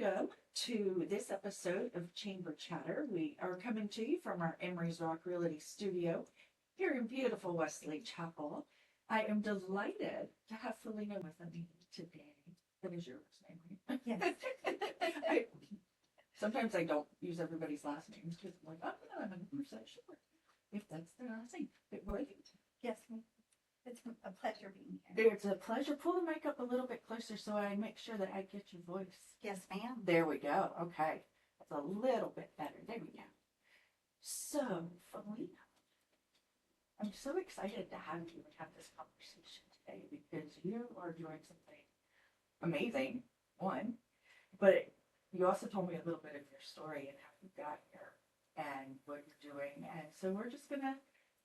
Welcome to this episode of Chamber Chatter. We are coming to you from our Emery's Rock Realty Studio here in beautiful Wesley Chapel. I am delighted to have Philena with me today. That is your last name, right? Yes. Sometimes I don't use everybody's last names because I'm like, I'm not 100% sure if that's their last name. But Worthington. Yes, it's a pleasure being here. It's a pleasure. Pull the mic up a little bit closer so I make sure that I get your voice. Yes, ma'am. There we go. Okay. That's a little bit better. There we go. So, Philena, I'm so excited to have you and have this conversation today because you are doing something amazing, one, but you also told me a little bit of your story and how you got here and what you're doing. And so we're just going to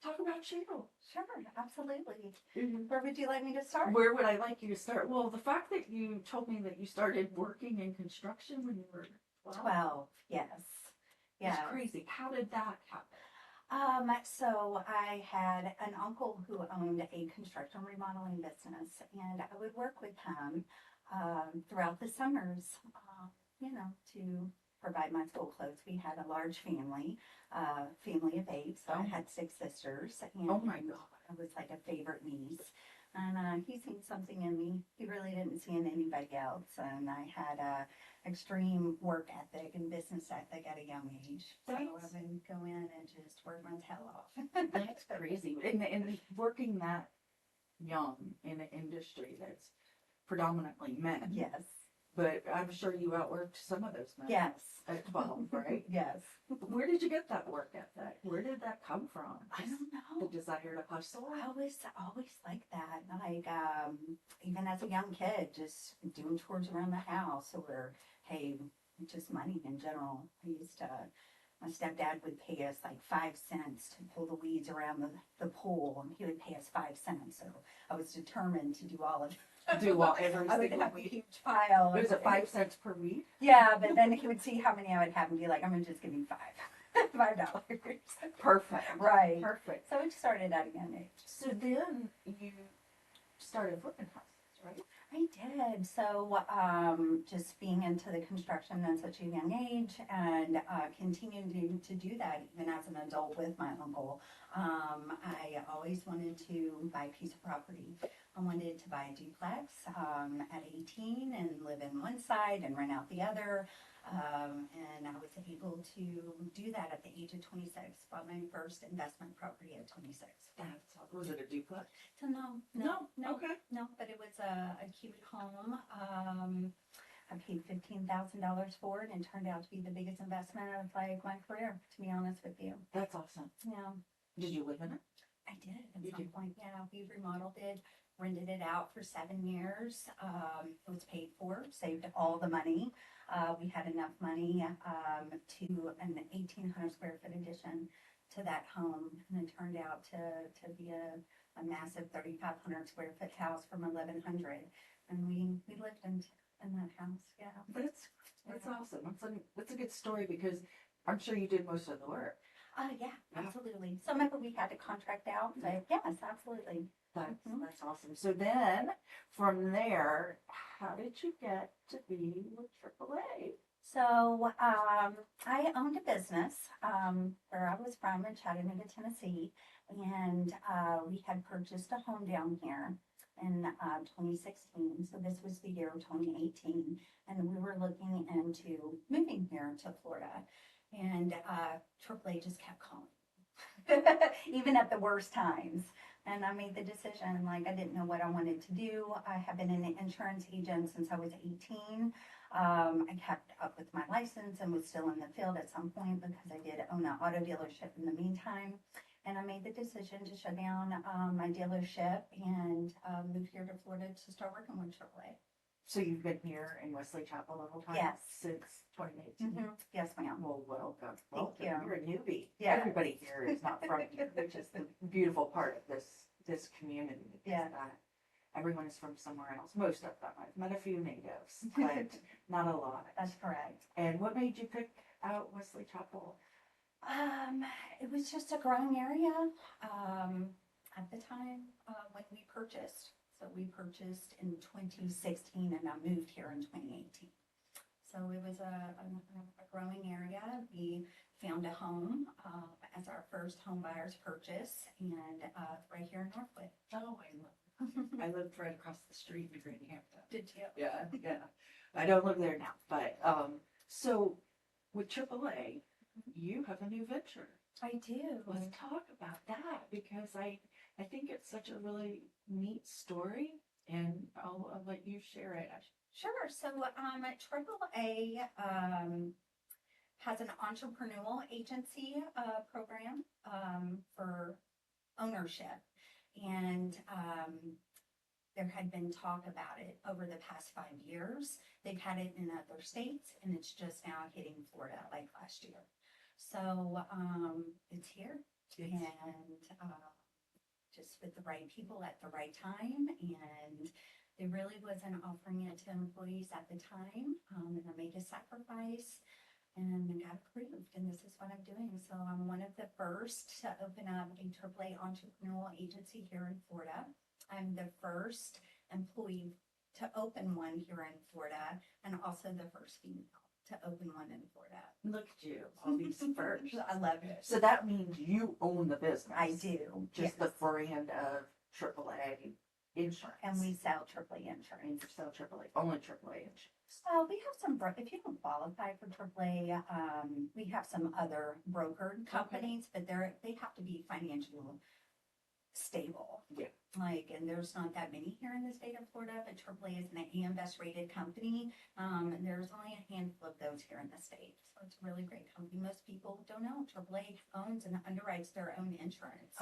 talk about you. Sure, absolutely. Mm-hmm. Where would you like me to start? Where would I like you to start? Well, the fact that you told me that you started working in construction when you were 12, yes. It's crazy. How did that happen? So I had an uncle who owned a construction remodeling business, and I would work with him throughout the summers, to provide my school clothes. We had a large family of 8, so I had 6 sisters. And oh my God. I was like a favorite niece. And he seen something in me he really didn't see in anybody else. And I had a extreme work ethic and business ethic at a young age. So I would go in and just work my tail off. That's crazy. And working that young in an industry that's predominantly men. Yes. But I'm sure you outworked some of those men. Yes. At 12, right? Yes. Where did you get that work ethic? Where did that come from? I don't know. The desire to hustle? I was always like that. Like, even as a young kid, just doing chores around the house or, hey, just money in general. My stepdad would pay us like 5 cents to pull the weeds around the pool, and he would pay us 5 cents. So I was determined to do all of it. Do all every I would single have a week? huge pile. Was it 5 cents per week? Yeah, but then he would see how many I would have and be like, I'm going to just give you $5. Perfect. Right. Perfect. So it started at a young age. So then you started flipping houses, right? I did. So just being into the construction at such a young age and continuing to do that even as an adult with my uncle. I always wanted to buy a piece of property. I wanted to buy a duplex at 18 and live in one side and rent out the other. And I was able to do that at the age of 26. Bought my first investment property at 26. Was it a duplex? So no. Okay. No, but it was a cute home. I paid $15,000 for it and it turned out to be the biggest investment of like my career, to be honest with you. That's awesome. Yeah. Did you live in it? I did at some point. Yeah, we remodeled it, rented it out for 7 years. It was paid for, saved all the money. We had enough money to an 1,800 square foot addition to that home, and it turned out to be a massive 3,500 square foot house from 1,100, and we lived in that house. Yeah, that's awesome. That's a good story because I'm sure you did most of the work. Yeah, absolutely. Some of it we had to contract out, but yes, absolutely. That's awesome. So then, from there, how did you get to be with AAA? So I owned a business where I was from in Chattanooga, Tennessee, and we had purchased a home down here in 2016. So this was the year of 2018, and we were looking into moving here to Florida, and AAA just kept calling, even at the worst times. And I made the decision, like, I didn't know what I wanted to do. I have been an insurance agent since I was 18. I kept up with my license and was still in the field at some point because I did own an auto dealership in the meantime. And I made the decision to shut down my dealership and move here to Florida to start working with AAA. So you've been here in Wesley Chapel the whole time? Yes. Since 2018? Mm-hmm. Yes, ma'am. Well, welcome. Thank you. You're a newbie. Yeah. Everybody here is not from here, which is the beautiful part of this community. Yeah. That everyone is from somewhere else. Most of them. I've met a few natives, but not a lot. That's correct. And what made you pick out Wesley Chapel? It was just a growing area at the time when we purchased. So we purchased in 2016 and I moved here in 2018. So it was a growing area. We found a home as our first home buyer's purchase, and right here in Northwood. Oh, I lived right across the street in Grand Hampton. Did you? Yeah, yeah. I don't live there now, but so with AAA, you have a new venture. I do. Let's talk about that because I think it's such a really neat story, and I'll let you share it. Sure. So AAA has an entrepreneurial agency program for ownership, and there had been talk about it over the past 5 years. They've had it in other states, and it's just now hitting Florida like last year. So it's here, and just with the right people at the right time, and there really wasn't offering it to employees at the time, and I made a sacrifice and got approved, and this is what I'm doing. So I'm one of the first to open up a AAA Entrepreneurial Agency here in Florida. I'm the first employee to open one here in Florida, and also the first female to open one in Florida. Look at you, all these firsts. I love it. So that means you own the business. I do. Just yes. the brand of AAA insurance. And we sell AAA insurance. And you sell AAA, only AAA insurance. Well, we have some, if you don't qualify for AAA, we have some other brokered companies, but they have to be financially stable. Yeah. And there's not that many here in the state of Florida, but AAA is an AM Best rated company. And there's only a handful of those here in the state. So it's a really great company. Most people don't know AAA owns and underwrites their own insurance.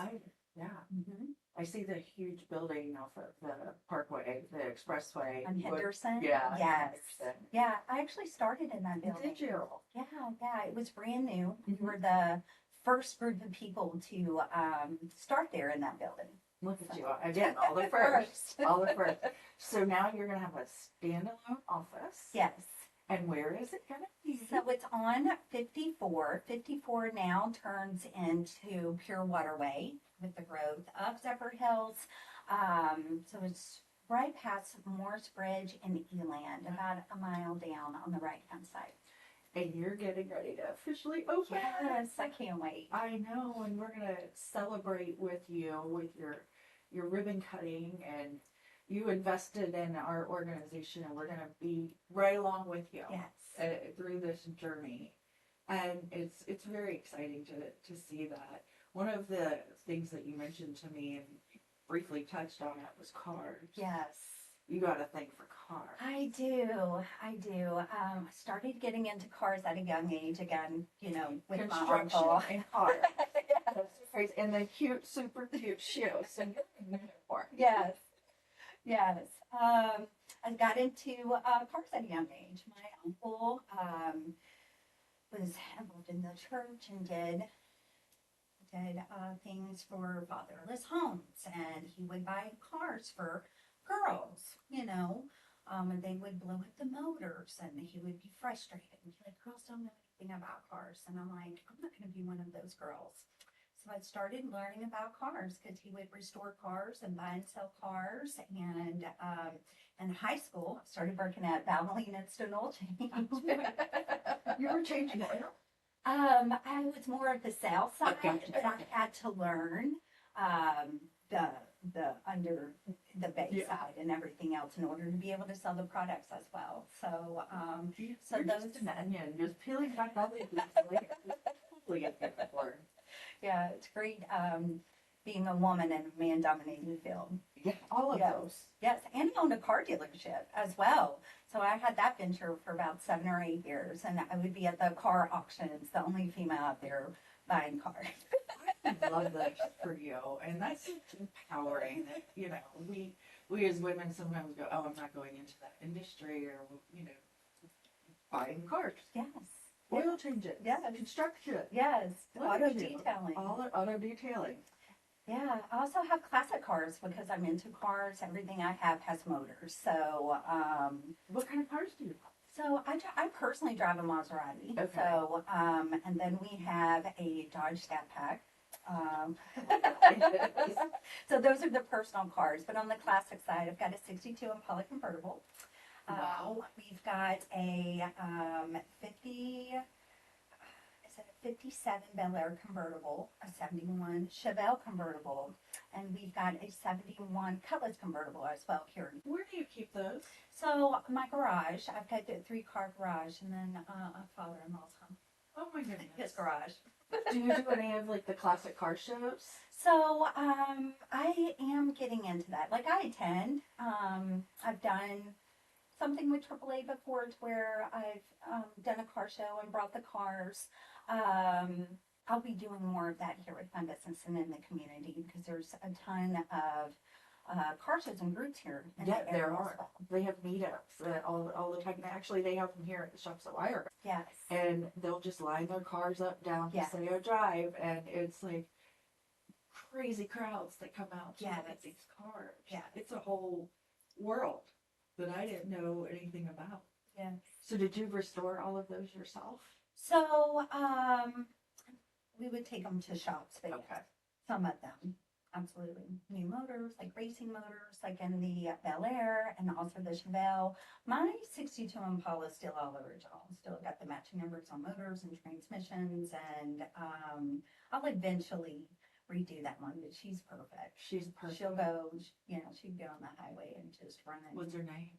I see the huge building off of the Parkway, the expressway. On Henderson? Yeah. Yes. Henderson. Yeah, I actually started in that building. Did you? Yeah, it was brand new. We were the first group of people to start there in that building. Look at you. Again, all the first. All the first. So now you're going to have a standalone office. Yes. And where is it going to be? So it's on 54. 54 now turns into Pure Waterway with the growth of Zephyr Hills. So it's right past Morse Bridge and Eland, about a mile down on the right-hand side. And you're getting ready to officially open. Yes, I can't wait. I know, and we're going to celebrate with you with your ribbon cutting, and you invested in our organization, and we're going to be right along with you through this journey. And it's very exciting to see that. One of the things that you mentioned to me and briefly touched on it was cars. Yes. You got a thing for cars. I do. I started getting into cars at a young age again, with my uncle. And cars. Yes. And the cute, super cute shoes. And Yes. I got into cars at a young age. My uncle was involved in the church and did things for fatherless homes, and he would buy cars for girls, and they would blow up the motors, and he would be frustrated. And he'd be like, girls don't know anything about cars. And I'm like, I'm not going to be one of those girls. So I started learning about cars because he would restore cars and buy and sell cars. And in high school, I started working at Valvoline Instant Oil Change. You were changing oil? I was more of the sales side, Gotcha. but I had to learn the under the base side and everything else in order to be able to sell the products as well. So so those just an onion, just peeling back all the layers. Totally get that word. Yeah, it's great being a woman in a man-dominated field. Yeah, all of those. Yes, and I owned a car dealership as well. So I had that venture for about 7 or 8 years, and I would be at the car auctions, the only female out there buying cars. I love that for you, and that's empowering. That we as women sometimes go, oh, I'm not going into that industry, or buying cars. Yes. Oil changes. Yes. Construction. Yes. Auto detailing. All auto detailing. Yeah. I also have classic cars because I'm into cars. Everything I have has motors. So, what kind of cars do you have? So I personally drive a Maserati. Okay. So, and then we have a Dodge Scat Pack. So those are the personal cars. But on the classic side, I've got a 62 Impala convertible. Wow. We've got a 50, is it a 57 Bel Air convertible, a 71 Chevelle convertible, and we've got a 71 Cutlass convertible as well here. Where do you keep those? So my garage, I've got the 3-car garage, and then a father-in-law's home, Oh my goodness. his garage. Do you do any of like the classic car shows? So I am getting into that. Like I attend. I've done something with AAA before, to where I've done a car show and brought the cars. I'll be doing more of that here with my business and in the community, because there's a ton of car shows and groups here. In Yeah, the there area as are. well. They have meetups all the time. And actually, they have them here at the shops that wire. Yes. And they'll just line their cars up down Yes. Paseo Drive, and it's like crazy crowds that come out to Yes. look at these cars. Yes. It's a whole world that I didn't know anything about. Yes. So did you restore all of those yourself? So we would take them to shops, but Okay. some of them. Absolutely. New motors, like racing motors, like in the Bel Air, and also the Chevelle. My 62 Impala is still all original. Still got the matching numbers on motors and transmissions, and I'll eventually redo that one, but she's perfect. She's perfect. She'll go, she'd go on the highway and just run it. What's her name?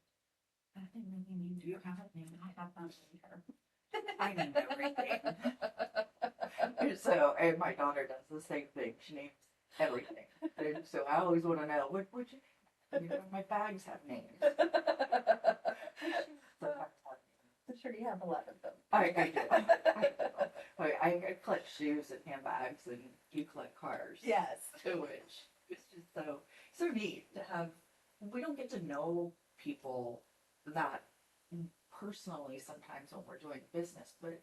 I didn't really name Do you have a name? I have not named her. I name everything. So, and my daughter does the same thing. She names everything. And so I always want to know, what would you know, my bags have names. I'm sure you have a lot of them. I do. I collect shoes and handbags, and you collect cars. Yes. Which is just so neat to have. We don't get to know people that personally sometimes when we're doing business, but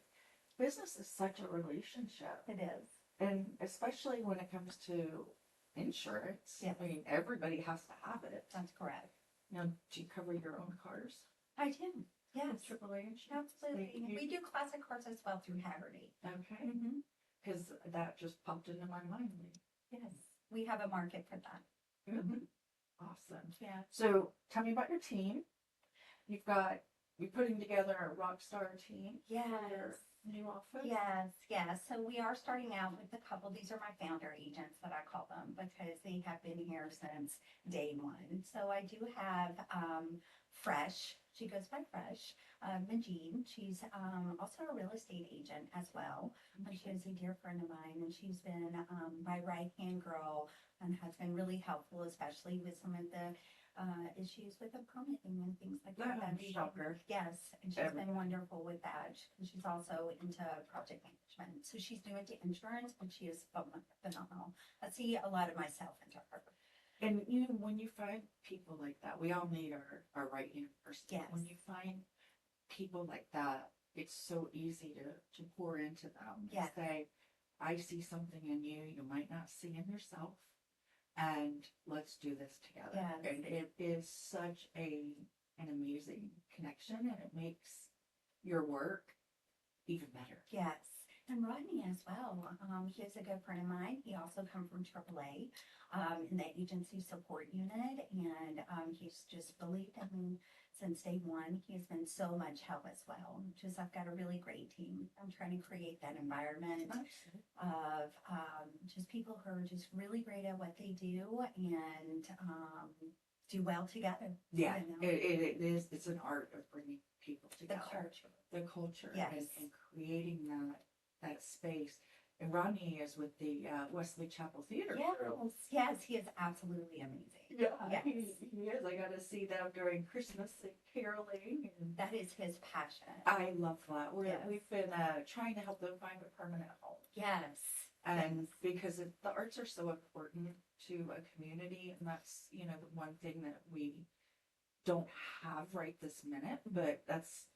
business is such a relationship. It is. And especially when it comes to insurance. Yes. I mean, everybody has to have it. That's correct. Now, do you cover your own cars? I do. Yes. AAA insurance? Absolutely. You- We do classic cars as well through Haggerty. Okay. Mm-hmm. Because that just popped into my mind. Yes. We have a market for that. Good. Awesome. Yeah. So tell me about your team. You're putting together a rock star team for your Yes. new office? Yes. So we are starting out with a couple. These are my founder agents that I call them, because they have been here since day one. So I do have Fresh. She goes by Fresh. Majine. She's also a real estate agent as well. She is a dear friend of mine, and she's been my right-hand girl and has been really helpful, especially with some of the issues with the permitting and things like that. Oh, shocker. Yes, and she's been wonderful with that. And she's also into project management. So she's new into insurance, but she is phenomenal. I see a lot of myself into her. And when you find people like that, we all need our right hand person. Yes. When you find people like that, it's so easy to pour into them. Yes. To say, I see something in you might not see in yourself, and let's do this together. Yes. And it is such an amazing connection, and it makes your work even better. Yes. And Rodney as well. He is a good friend of mine. He also comes from AAA in the agency support unit, and he's just believed in me since day one. He has been so much help as well. I've got a really great team. I'm trying to create that environment of just people who are just really great at what they do and do well together. Yeah, You know? it is. It's an art of bringing people The together. culture. The culture. Yes. And creating that space. And Rodney is with the Wesley Chapel Theater Group. Yes, he is absolutely amazing. Yeah, Yes. he is. I got to see them during Christmas and caroling. And That is his passion. I love that. Yes. We've been trying to help them find a permanent home. Yes. And because the arts are so important to a community, and that's, the one thing that we don't have right this minute, but that's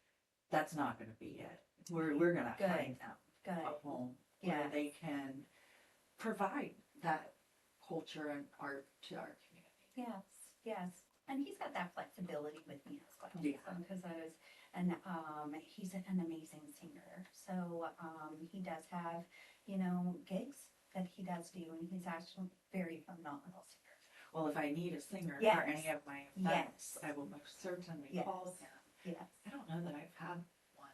not going to be it. We're going to Good. find them Good. a home where Yes. they can provide that culture and art to our community. Yes. And he's got that flexibility with me as well. Yeah. Because he's an amazing singer. So he does have, gigs that he does do, and he's actually very phenomenal singer. well, if I need a singer Yes. for any of my events, Yes. I will most certainly Yes. call him. Yes. I don't know that I've had one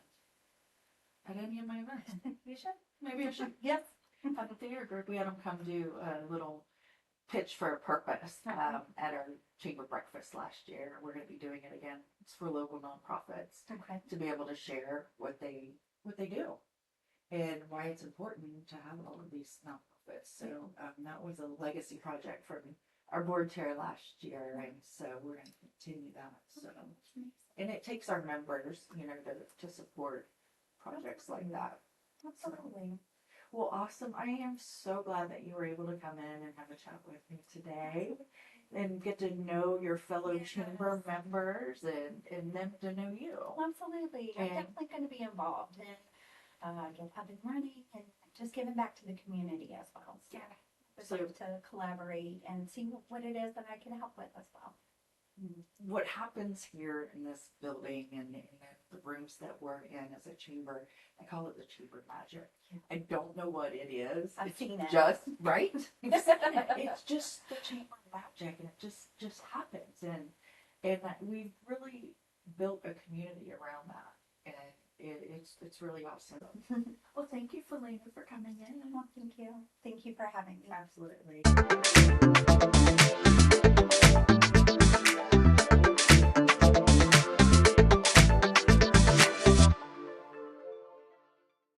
at any of my events. You should. Maybe I should Yes. have a theater group. We had them come do a little pitch for a purpose at our chamber breakfast last year. We're going to be doing it again. It's for local nonprofits Okay. to be able to share what they do and why it's important to have all of these nonprofits. So that was a legacy project from our board chair last year, and so we're going to continue that. So, and it takes our members, to support projects like that. Absolutely. Well, awesome. I am so glad that you were able to come in and have a chat with me today and get to know your fellow chamber members and them to know you. Absolutely. I'm definitely going to be involved and get up and running and just giving back to the community as well. So I'd like to collaborate and see what it is that I can help with as well. What happens here in this building and in the rooms that we're in as a chamber, I call it the chamber magic. I don't know what it is. I've seen it. Just right. It's just the chamber magic, and it just happens. And we've really built a community around that, and it's really awesome. Well, thank you, Philena, for coming in. Well, thank you. Thank you for having me. Absolutely.